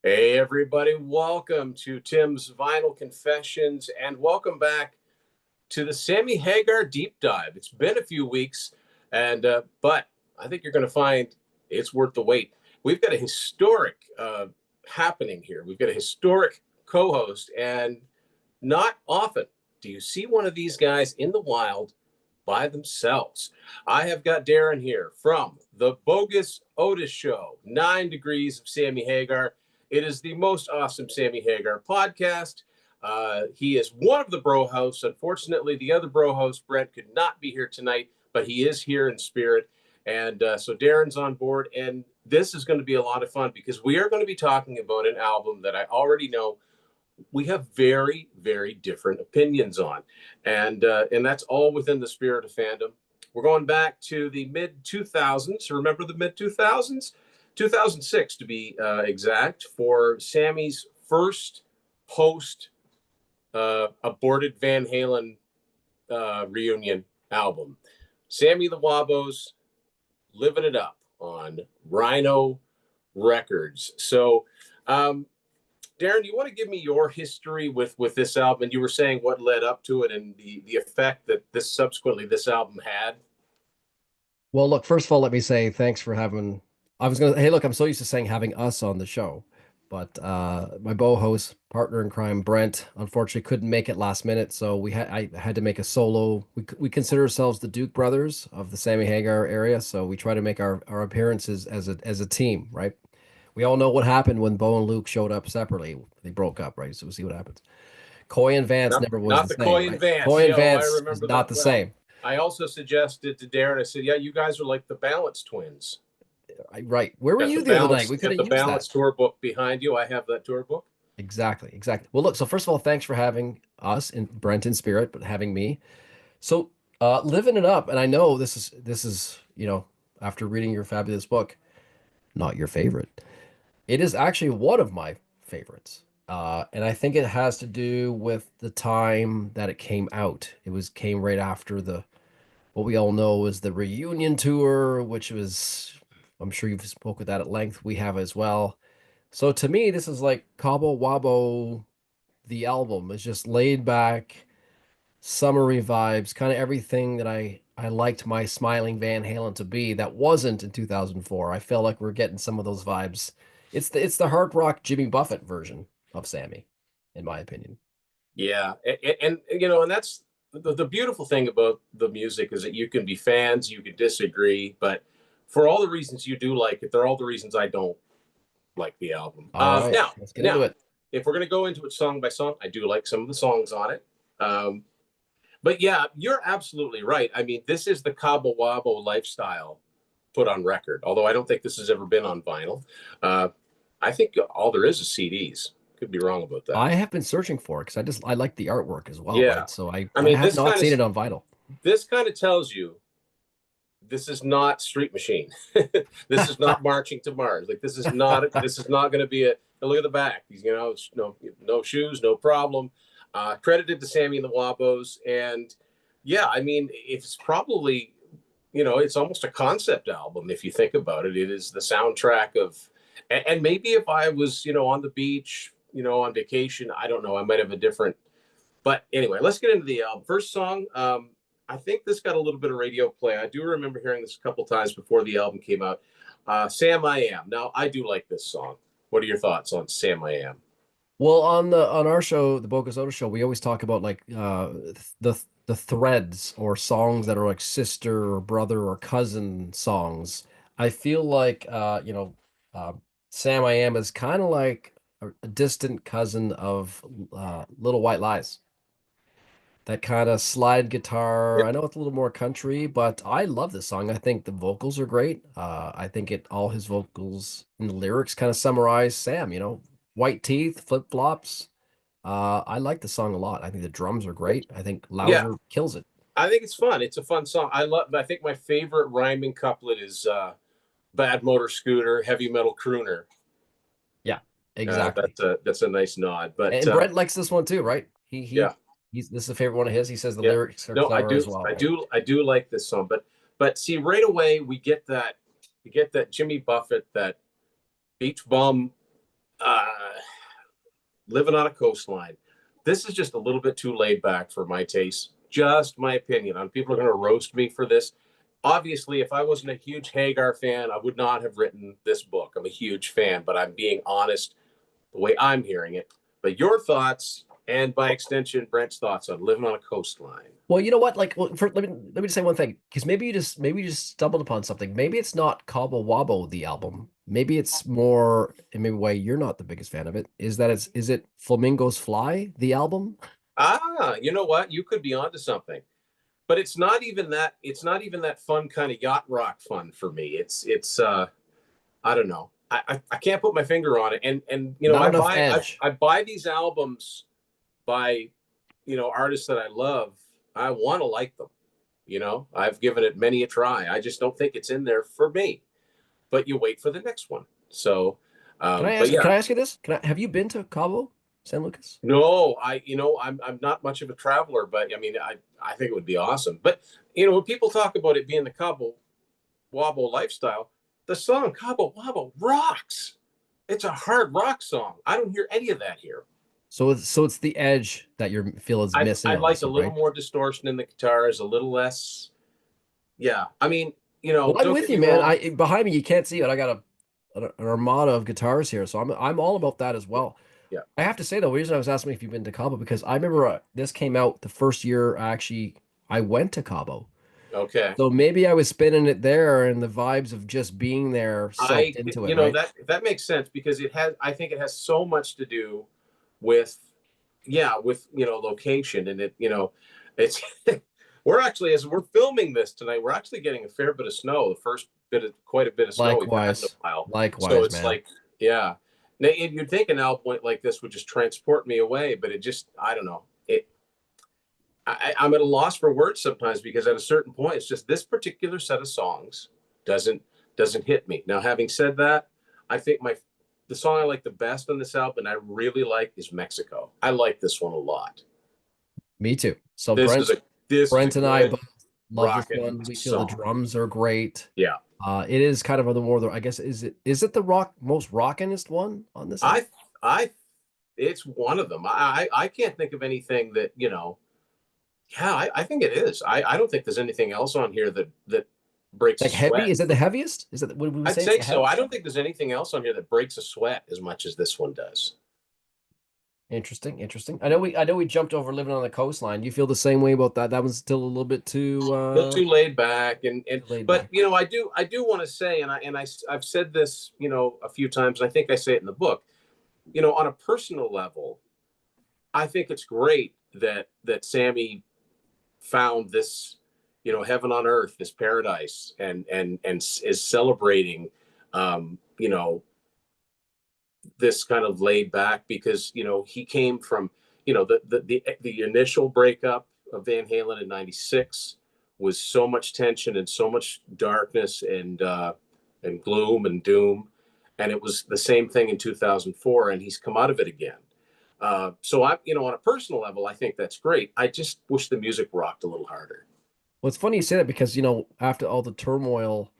Hey, everybody, welcome to Tim's Vinyl Confessions and welcome back to the Sammy Hagar deep dive. It's been a few weeks, but I think you're going to find it's worth the wait. We've got a historic happening here. We've got a historic co host, and not often do you see one of these guys in the wild by themselves. I have got Darin here from the Bogus Otis Show, 9 Degrees of Sammy Hagar. It is the most awesome Sammy Hagar podcast. He is one of the BROhosts. Unfortunately, the other BROhost, Brent, could not be here tonight, but he is here in spirit. And so Darin's on board. And this is going to be a lot of fun because we are going to be talking about an album that I already know we have very, very different opinions on. And that's all within the spirit of fandom. We're going back to the mid 2000s. Remember the mid 2000s? 2006 to be exact, for Sammy's first post aborted Van Halen reunion album. Sammy the Wabos, Living It Up on Rhino Records. So, Darin, you want to give me your history with this album? And you were saying what led up to it and the effect that this album had. Well, look, first of all, let me say thanks for having. Hey, look, I'm so used to saying having us on the show, but my host partner in crime, Brent, unfortunately couldn't make it last minute, so I had to make a solo. We consider ourselves the Duke brothers of the Sammy Hagar area, so we try to make our appearances as a team, right? We all know what happened when Bo and Luke showed up separately. They broke up, right? So we'll see what happens. Coy and Vance never was Not the the same, Coy and right? Vance. Coy and Yeah, I Vance is remember not that the well. same. I also suggested to Darin, I said, yeah, you guys are like the Balance twins. Right. Where were you the other night? We could Got have the used that. Balance tour book behind you. I have that tour book. Exactly, exactly. Well, look, so first of all, thanks for having us in Brent in spirit, but having me. So, living it up, and I know this is, after reading your fabulous book, not your favorite. It is actually one of my favorites. And I think it has to do with the time that it came out. Came right after the what we all know is the reunion tour, which was I'm sure you've spoke with that at length. We have as well. So to me, this is like Cabo Wabo, the album is just laid back, summery vibes, kind of everything that I liked my smiling Van Halen to be that wasn't in 2004. I feel like we're getting some of those vibes. It's the hard rock Jimmy Buffett version of Sammy, in my opinion. Yeah, and that's the beautiful thing about the music is that you can be fans, you can disagree, but for all the reasons you do like it, there are all the reasons I don't like the album. All right, let's get into Now, it. if we're gonna go into it song by song, I do like some of the songs on it. But yeah, you're absolutely right. I mean, this is the Cabo Wabo lifestyle put on record. Although I don't think this has ever been on vinyl. Uh, I think all there is CDs. Could be wrong about that. I have been searching for it because I like the artwork as well, Yeah, right? So I I I mean, have not seen it on vinyl. this kind of tells you this is not Street Machine. This is not Marching to Mars. Like this is not going to be a look at the back. No shoes, no problem. Credited to Sammy and the Wabos, and yeah, I mean it's probably it's almost a concept album if you think about it. It is the soundtrack of, and maybe if I was on the beach on vacation, I don't know, I might have a different. But anyway, let's get into the album. First song. I think this got a little bit of radio play. I do remember hearing this a couple times before the album came out. Sam I Am. Now, I do like this song. What are your thoughts on Sam I Am? Well, on our show, the Bogus Otis show, we always talk about like the threads or songs that are like sister or brother or cousin songs. I feel like uh, Sam I Am is kind of like a distant cousin of Little White Lies. That kind of slide guitar. I know it's a little more country, but I love this song. I think the vocals are great. I think all his vocals and the lyrics kind of summarize Sam, white teeth, flip flops. I like the song a lot. I think the drums are great. I think Yeah, Louser kills it. I think it's fun. It's a fun song. I think my favorite rhyming couplet is Bad Motor Scooter, Heavy Metal Crooner. Yeah, exactly. That's a nice nod. But And Brent likes this one too, right? yeah, He's this is a favorite one of his. He says the yeah. lyrics are No, I clever do, as well, I right? do, I do like this song. But see, right away we get that Jimmy Buffett, that beach bum uh, Living on a Coastline. This is just a little bit too laid back for my taste. Just my opinion. On people are going to roast me for this. Obviously, if I wasn't a huge Hagar fan, I would not have written this book. I'm a huge fan, but I'm being honest the way I'm hearing it. But your thoughts, and by extension, Brent's thoughts on Living on a Coastline. Well, you know what? Like, well, let me just say one thing, because maybe you just stumbled upon something. Maybe it's not Cabo Wabo the album. Maybe it's more, and maybe why you're not the biggest fan of it is that is it Flamingos Fly the album? Ah, you know what? You could be onto something. But it's not even that. It's not even that fun kind of yacht rock fun for me. It's I don't know. I can't put my finger on it. And you know, Not enough edge. I buy these albums by, you know, artists that I love. I want to like them. You know, I've given it many a try. I just don't think it's in there for me. But you wait for the next one. So, but yeah, Can I ask you this? Have you been to Cabo San Lucas? no, you know, I'm not much of a traveler, but I mean, I think it would be awesome. But you know, when people talk about it being the Cabo Wabo lifestyle, the song Cabo Wabo rocks. It's a hard rock song. I don't hear any of that here. So it's the edge that you feel is missing I on like this a one, little right? more distortion in the guitars, a little less. Yeah, I mean, you know, Well, I'm don't with get you, me man. wrong. I behind me you can't see it. I got an armada of guitars here, so I'm all about that as Yeah, well. yeah. I have to say though, the reason I was asking if you've been to Cabo because I remember this came out the first year actually I went to Cabo. Okay. So maybe I was spinning it there and the vibes of just being there soaked into it, You know, right? that makes sense because it has. I think it has so much to do with, yeah, with you know, location and it. You know, it's we're actually as we're filming this tonight, we're actually getting a fair bit of snow. The first bit of quite a bit of snow we've had in a Likewise. while. So Likewise, it's man. like, yeah. Now, you'd think an album like this would just transport me away, but it just, I don't know. I'm at a loss for words sometimes because at a certain point, it's just this particular set of songs doesn't doesn't hit me. Now, having said that, I think the song I like the best on this album, and I really like, is Mexico. I like this one a lot. Me too. So This is a Brent and I good both love this rockin' one. We feel the song. drums are great. Yeah, It is kind of the more, I guess, is it the most rockinest one on this album? I I it's one of them. I can't think of anything that you know. Yeah, I think it is. I don't think there's anything else on here that breaks a Like heavy? sweat. Is it the heaviest? Is it would we I'd say it's say the so. I heaviest? don't think there's anything else on here that breaks a sweat as much as this one does. Interesting, interesting. I know we jumped over living on the coastline. Do you feel the same way about that? That was still a little bit too A little too laid back, and too laid but back. you know, I do want to say, I've said this, you know, a few times, and I think I say it in the book. You know, on a personal level, I think it's great that Sammy found this, you know, heaven on earth, this paradise, and is celebrating, you know, this kind of laid back because you know he came from, you know, the initial breakup of Van Halen in '96 was so much tension and so much darkness and gloom and doom, and it was the same thing in 2004, and he's come out of it again. So I, you know, on a personal level, I think that's great. I just wish the music rocked a little harder. Well, it's funny you say that because, after all the turmoil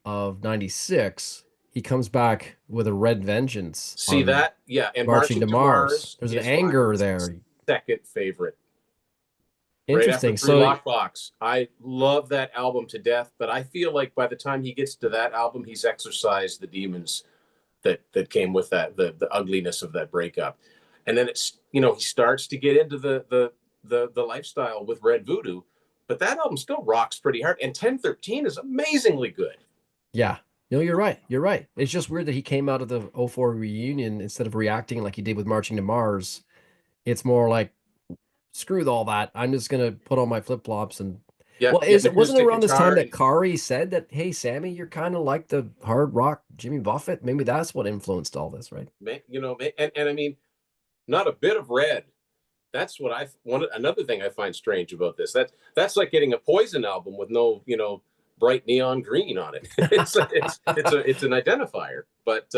of 96, he comes back with a red vengeance See on that? Yeah, and Marching Marching to to Mars. Mars There's an is my anger there. second favorite. Right after Interesting. Three So, Lockbox. I love that album to death, but I feel like by the time he gets to that album, he's exorcised the demons that came with that, the ugliness of that breakup. And then it's, you know, he starts to get into the lifestyle with Red Voodoo, but that album still rocks pretty hard. And 1013 is amazingly good. yeah. No, you're right. You're right. It's just weird that he came out of the '04 reunion instead of reacting like he did with Marching to Mars. It's more like, screw all that. I'm just gonna put on my flip-flops and Yeah, well, yeah, wasn't it acoustic around this time guitar that and Kari said that, hey, Sammy, you're kind of like the hard rock Jimmy Buffett? Maybe that's what influenced all this, right? you know, and I mean, not a bit of Red. That's what I one another thing I find strange about this. That's like getting a Poison album with no, you know, bright neon green on it. It's an identifier, but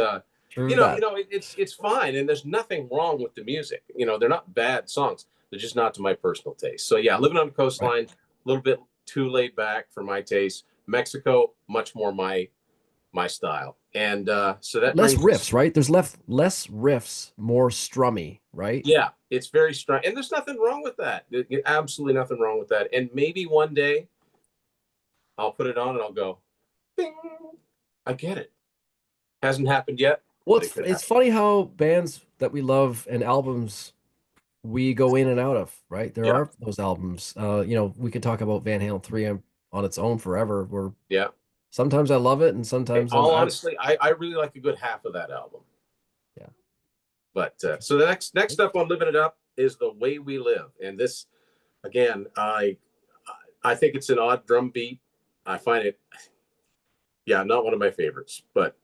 True that. it's fine, and there's nothing wrong with the music. You know, they're not bad songs. They're just not to my personal taste. So yeah, Living on the Right. Coastline, a little bit too laid back for my taste. Mexico, much more my style. And so that Less brings us, riffs, right? There's less riffs, more strummy, right? yeah, it's very strong. And there's nothing wrong with that. Absolutely nothing wrong with that. And maybe one day I'll put it on and I'll go, bing, I get it. Hasn't happened yet, Well, but it could it's happen. funny how bands that we love and albums we go in and out of, right? There Yeah. are those albums. We could talk about Van Halen 3 on its own forever, where Yeah. sometimes I love it and sometimes I'm All out. honestly, I really like a good half of that album. Yeah. But so the next up on Living It Up is The Way We Live. And this, again, I think it's an odd drum beat. I find it, yeah, not one of my favorites, but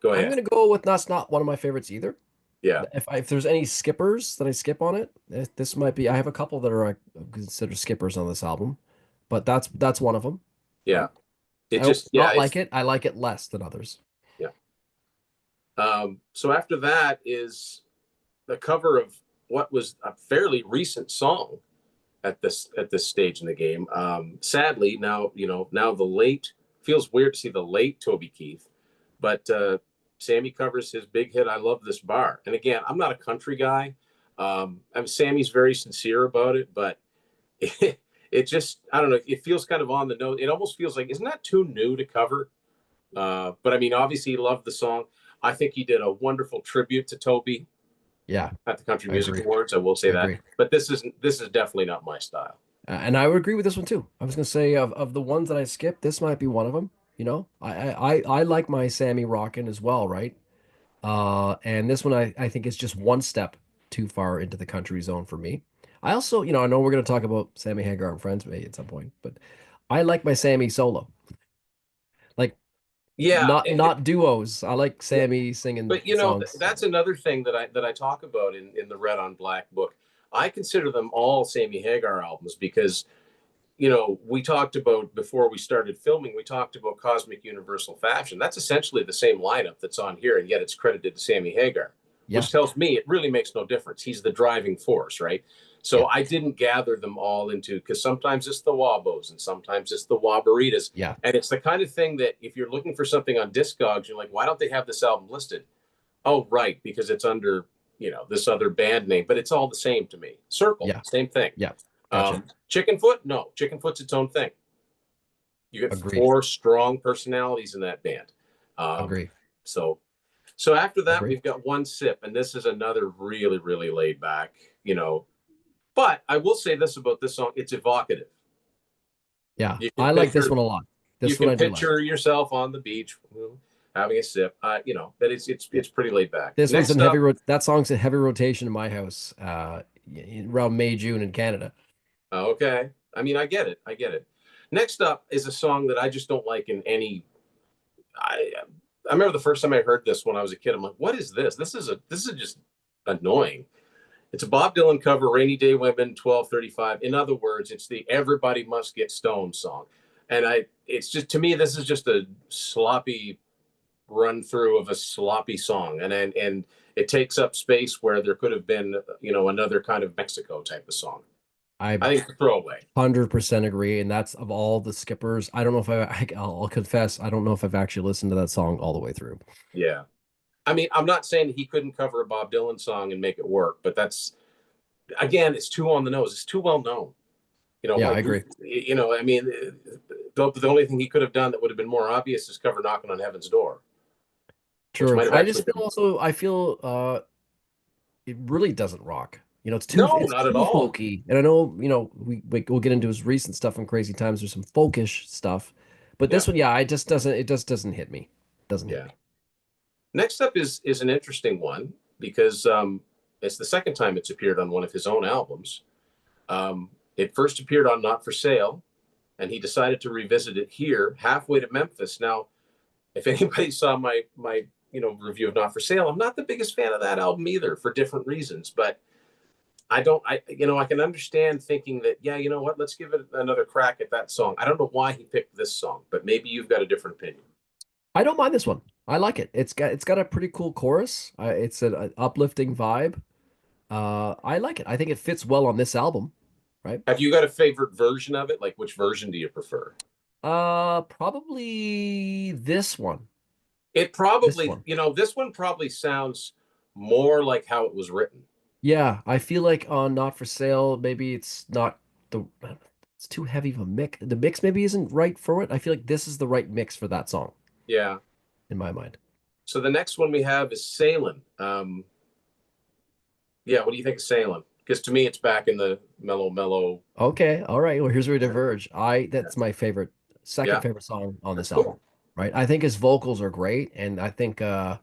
go I'm ahead. gonna go with that's not one of my favorites either. Yeah. If there's any skippers that I skip on it, this might be. I have a couple that are I consider skippers on this album, but that's one of them, Yeah. right? It I don't just, yeah, not like it's, it. I like it less than others. yeah. So after that is the cover of what was a fairly recent song at this stage in the game. Sadly, now now the late feels weird to see the late Toby Keith, but Sammy covers his big hit "I Love This Bar." And again, I'm not a country guy. Sammy's very sincere about it, but it just I don't know. It feels kind of on the nose. It almost feels like isn't that too new to cover? But I mean, obviously, he loved the song. I think he did a wonderful tribute to Toby Yeah, at the Country I Music agree. Awards. I will say I that, agree. but this is definitely not my style. And I would agree with this one too. I was gonna say of the ones that I skipped, this might be one of them. I like my Sammy rockin' as well, right? And this one I think is just one step too far into the country zone for me. I also, I know we're gonna talk about Sammy Hagar and Friends maybe at some point, but I like my Sammy solo. Like Yeah, not duos. I like yeah. Sammy singing But songs that's solo. another thing that I talk about in the Red on Black book. I consider them all Sammy Hagar albums because we talked about before we started filming. We talked about Cosmic Universal Fashion. That's essentially the same lineup that's on here, and yet it's credited to Sammy Hagar, Yeah, which tells me it really makes no difference. He's the driving force, right? yeah, So I didn't gather them all into because sometimes it's the Wabos and sometimes it's the Wabaritas. yeah, And it's the kind of thing that if you're looking for something on Discogs, you're like, why don't they have this album listed? Oh, right, because it's under, this other band name, but it's all the same to me. Circle, yeah, same thing. yeah. Gotcha. Chicken Foot, no, Chicken Foot's its own thing. You get Agreed. four strong personalities in that band. Um, Agree. so, so after that, Agree. we've got One Sip, and this is another really, really laid back, But I will say this about this song: it's evocative. Yeah, You can I like this picture, one a lot. you This one can I do like. picture yourself on the beach, having a sip. That Yeah. it's pretty laid back. This one's in Next heavy up, rot that song's in heavy rotation in my house, around May, June in Canada. okay. I mean, I get it. I get it. Next up is a song that I just don't like in any. I remember the first time I heard this when I was a kid. I'm like, what is this? This is just annoying. It's a Bob Dylan cover, "Rainy Day Women," 12:35. In other words, it's the "Everybody Must Get Stoned" song, and it's just to me, this is just a sloppy run through of a sloppy song, and it takes up space where there could have been, another kind of Mexico type of song. I I think it's a throwaway. 100% agree, and that's of all the skippers. I don't know if I'll confess, I don't know if I've actually listened to that song all the way through. Yeah. I mean, I'm not saying he couldn't cover a Bob Dylan song and make it work, but that's again, it's too on the nose. It's too well known. Yeah, I Like agree. I mean, the only thing he could have done that would have been more obvious is cover "Knocking on Heaven's Door," which True. might have I actually just feel been also I feel it really doesn't rock. no, It's not at too all. folky. And I know, we'll get into his recent stuff in Crazy Times. There's some folkish stuff. But Yeah, this one, yeah, it just doesn't hit me. Doesn't hit yeah. me. Next up is an interesting one because it's the second time it's appeared on one of his own albums. It first appeared on "Not for Sale," and he decided to revisit it here, "Halfway to Memphis." Now, if anybody saw my review of "Not for Sale," I'm not the biggest fan of that album either for different reasons, but I don't I can understand thinking that, yeah, you know what, let's give it another crack at that song. I don't know why he picked this song, but maybe you've got a different opinion. I don't mind this one. I like it. It's got a pretty cool chorus. It's an uplifting vibe. I like it. I think it fits well on this album, right? Have you got a favorite version of it? Like, which version do you prefer? Probably this one. It This probably, one. this one probably sounds more like how it was written. Yeah, I feel like on Not for Sale, maybe it's not the it's too heavy of a mix. The mix maybe isn't right for it. I feel like this is the right mix for that song Yeah. in my mind. So the next one we have is Sailing. Yeah, what do you think of Sailing? Because to me, it's back in the mellow. Okay, all right. Well, here's where we diverge. That's my favorite, second Yeah, favorite song on that's this album, cool. right? I think his vocals are great, and I think it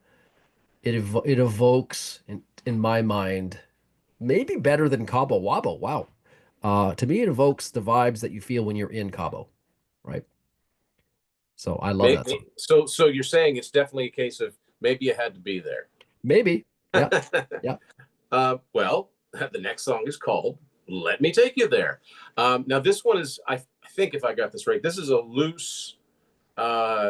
evokes in my mind maybe better than Cabo Wabo. Wow. To me, it evokes the vibes that you feel when you're in Cabo, right? So I love that song. Maybe, so you're saying it's definitely a case of maybe you had to be there. Maybe. Yeah. Yeah. Well, the next song is called "Let Me Take You There." Now, this one is, I think, if I got this right, this is a loose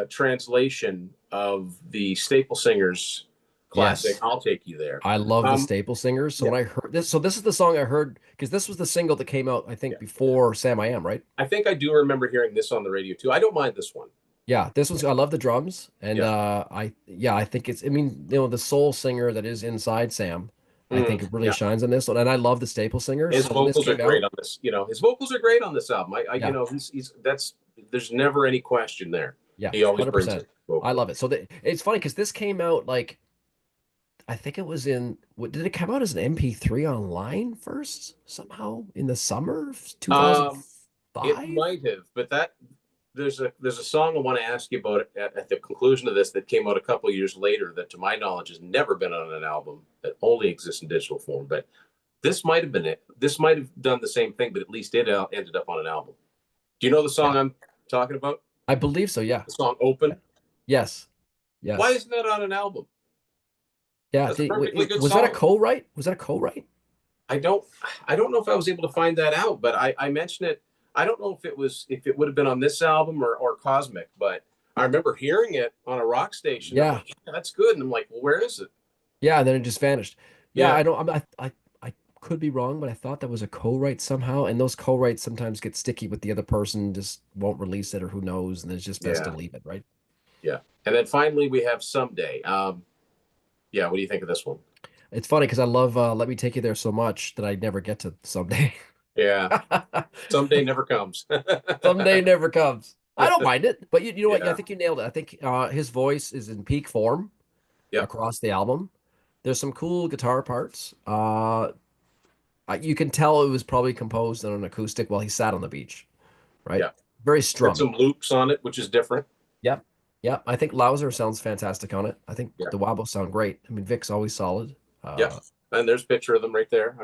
translation of the Staple Singers classic Yes. "I'll Take You There." I love the Um, Staple Singers. So yeah, when I heard this, so this is the song I heard because this was the single that came out, I yeah. think, before Sam I Am, right? I think I do remember hearing this on the radio too. I don't mind this one. Yeah, this was I love the drums and Yeah. I think it's I mean, the soul singer that is inside Sam, I think it really Yeah. shines on this one. And I love the Staple Singers. His So when this vocals are came great out, on this. His vocals are great on this album. yeah, He's that's there's never any question there. yeah, He always brings 100%. it I vocally. love it. So it's funny because this came out like I think it was in what did it come out as an MP3 online first somehow in the summer of Um, it 2005? might have, but there's a song I want to ask you about at the conclusion of this that came out a couple of years later that, to my knowledge, has never been on an album that only exists in digital form. But this might have been it. This might have done the same thing, but at least it ended up on an album. Do you know the song Yeah, I'm talking about? I believe so. Yeah. The song Yeah. "Open." Yes. Why Yes. isn't that on an album? Yeah. That's a perfectly good Was that a song. co-write? Was that a co-write? I don't I don't know if I was able to find that out, but I mentioned it. I don't know if it would have been on this album or Cosmic, but I remember hearing it on a rock station. I'm Yeah. like, yeah, that's good. And I'm like, well, where is it? Yeah. And then it just vanished. Yeah. Yeah, I don't, I could be wrong, but I thought that was a co-write somehow. And those co-writes sometimes get sticky with the other person, just won't release it or who knows. And it's just best to yeah, leave it, right? yeah. And then finally we have Someday. Yeah, what do you think of this one? It's funny because I love Let Me Take You There so much that I never get to someday. Yeah, Someday never comes. Someday never comes. I don't mind it, but you know what? I Yeah, think you nailed it. I think his voice is in peak form yep, across the album. There's some cool guitar parts. You can tell it was probably composed on an acoustic while he sat on the beach, right? yeah. Very Got strummy. some loops on it, which is different. Yep. Yep. I think Louser sounds fantastic on it. I think Yeah, the wobbles sound great. I mean, Vic's always solid. yeah. And there's a picture of them right there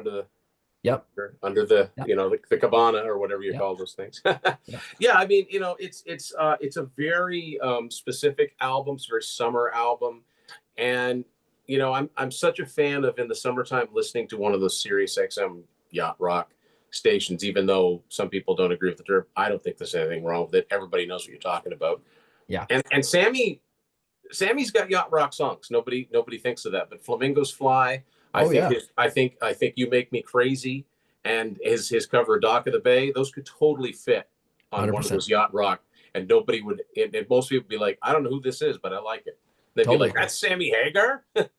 Yep. under the Yep. the cabana or whatever you Yep. call those things. Yep. Yeah, I mean, it's a very specific album. It's a very summer album, and I'm such a fan of, in the summertime, listening to one of those Sirius XM yacht rock stations. Even though some people don't agree with the term, I don't think there's anything wrong with it. Everybody knows what you're talking about. Yeah. And Sammy's got yacht rock songs. Nobody thinks of that. But Flamingos Fly, Oh yeah. I think You Make Me Crazy, and his cover of Dock of the Bay, those could totally fit on one of 100%. those yacht rock, and nobody would. And most people would be like, I don't know who this is, but I like it. They'd be Totally like, agree. that's Sammy Hagar. But I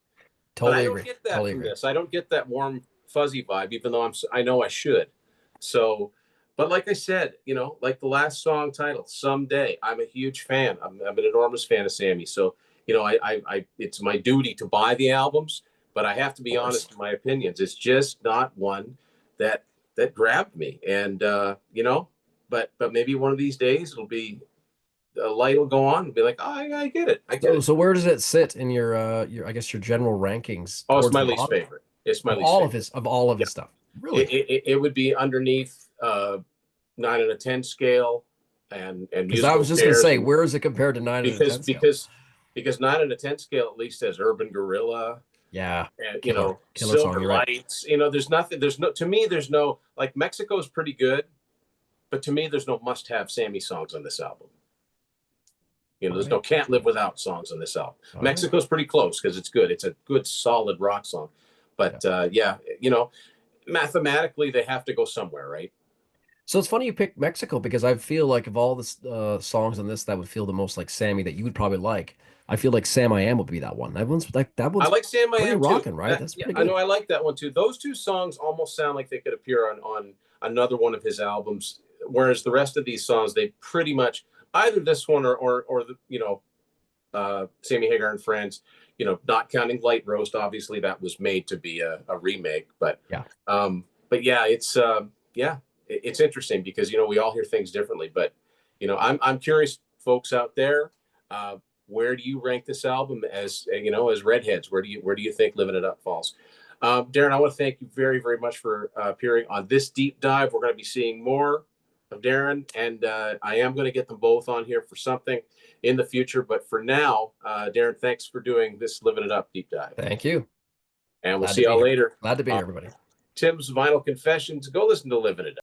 Totally don't agree. get that Totally from agree. this. I don't get that warm fuzzy vibe, even though I know I should. So, but like I said, like the last song title, "Someday," I'm a huge fan. I'm an enormous fan of Sammy. So, it's my duty to buy the albums, but I have to Of be course. honest in my opinions. It's just not one that grabbed me. And but maybe one of these days it'll be, a light will go on and be like, oh, I get it. I get So it. so where does it sit in your I guess your general rankings Oh, it's towards my the least bottom favorite. It's my of least all of favorite. his stuff? it, Really? it, it would be underneath 9 and a 10 scale and Because I musical was just gonna chairs, say, and where is it compared to 9 and a 10 scale? because 9 and a 10 scale at least has Urban Gorilla Yeah. and Killer song, Silver you're right. Lights. There's nothing. There's no, to me. There's no, like, Mexico's pretty good, but to me, there's no must-have Sammy songs on this album. All There's right. no "Can't Live Without" songs on this album. All right. Mexico's pretty close because it's good. It's a good, solid rock song. Yeah. But yeah, mathematically they have to go somewhere, right? So it's funny you picked Mexico because I feel like of all the songs on this that would feel the most like Sammy that you would probably like I feel like Sam I Am would be that one. That I one's like Sam I pretty Am too. rocking, right? That's Yeah, pretty I know good. I like that one too. Those two songs almost sound like they could appear on another one of his albums, whereas the rest of these songs they pretty much either this one or the Sammy Hagar and Friends. Not counting Light Roast, obviously that was made to be a remake, Yeah. but yeah, it's interesting because we all hear things differently. But I'm curious, folks out there, where do you rank this album as redheads? Where do you think Living It Up falls? Darin, I want to thank you very, very much for appearing on this deep dive. We're going to be seeing more of Darin, and I am going to get them both on here for something in the future. But for now, Darin, thanks for doing this Living It Up deep dive. Thank you. And we'll Glad see to be y'all here. later. Glad to be here, everybody. Tim's Vinyl Confessions. Go listen to Living It Up.